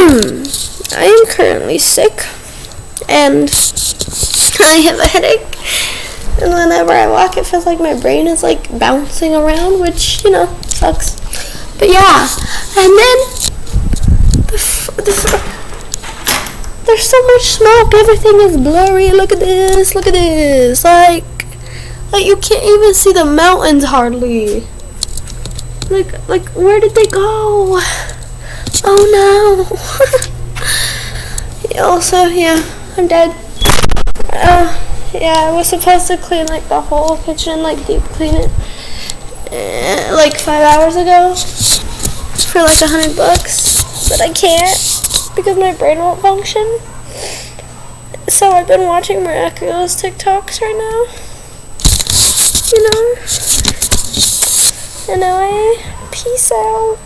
I am currently sick, and I have a headache, and whenever I walk, it feels like my brain is like bouncing around, which, you know, sucks. But yeah, and then there's so much smoke, everything is blurry. Look at this, like you can't even see the mountains hardly. Like where did they go? Oh no. Also, yeah, I'm dead. Yeah, I was supposed to clean like the whole kitchen, like deep clean it, like 5 hours ago for like $100, but I can't because my brain won't function. So I've been watching miraculous TikToks right now, you know. Anyway, peace out.